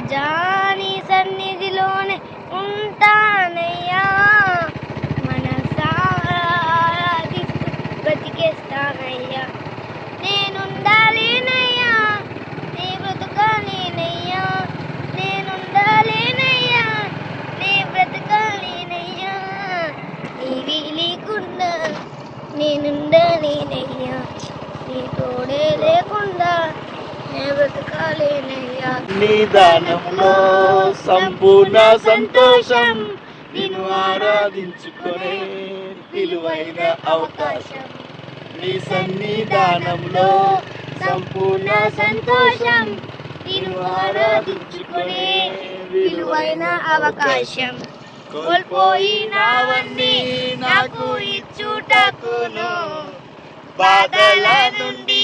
రాజా నీ సన్నిధిలోనే ఉంటానయ్యా, మనసారా ఆరాధిస్తూ బ్రతికేస్తానయ్యా. నేనుండాలేనయ్యా, నీ బ్రతకాలేనయ్యా, నేనుండాలేనయ్యా, నీ బ్రతకాలేనయ్యా. నీవి లేకుండా నేనుండాలేనయ్యా, నీ తోడే లేకుండా నే బ్రతకాలేనయ్యా. నీ దానంలో సంపూర్ణ సంతోషం, నిన్ను ఆరాధించుకునే విలువైన అవకాశం. నీ సన్నిధానంలో సంపూర్ణ సంతోషం, నిన్ను ఆరాధించుకునే విలువైన అవకాశం. కోల్పోయినవన్నీ నాకు ఇచ్చుటకును, బాధల నుండి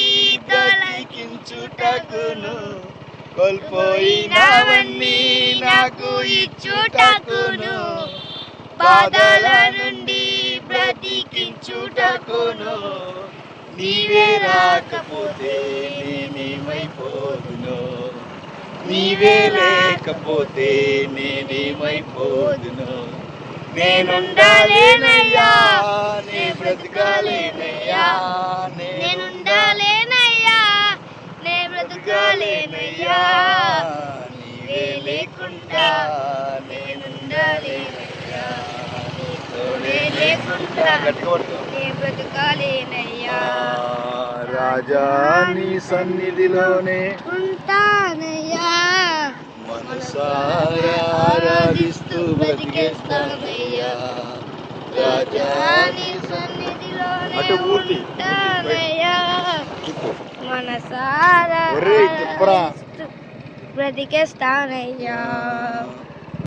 తొలగించుటకును. కోల్పోయినవన్నీ నాకు ఇచ్చుటకును, బాధల నుండి బ్రతికించుటకును. నీవే రాకపోతే నేనేమైపోదును, నీవే లేకపోతే నేనేమైపోదును. నేనుండాలేనయ్యా, నే బ్రతకాలేనయ్యా, నేనుండాలేనయ్యా, నే బ్రతకాలేనయ్యా. నీవే లేకుండా నేనుండాలేనయ్యా, నీ తోడే లేకుండా. నే బ్రతకాలేనయ్యా. రాజా నీ సన్నిధిలోనే ఉంటానయ్యా, మనసారా ఆరాధిస్తూ బ్రతికేస్తానయ్యా. రాజా నీ సన్నిధిలోనే అటు పూర్తి. ఉంటానయ్యా, మనసారా ఒరేయ్ తిప్పరా. బ్రతికేస్తానయ్యా.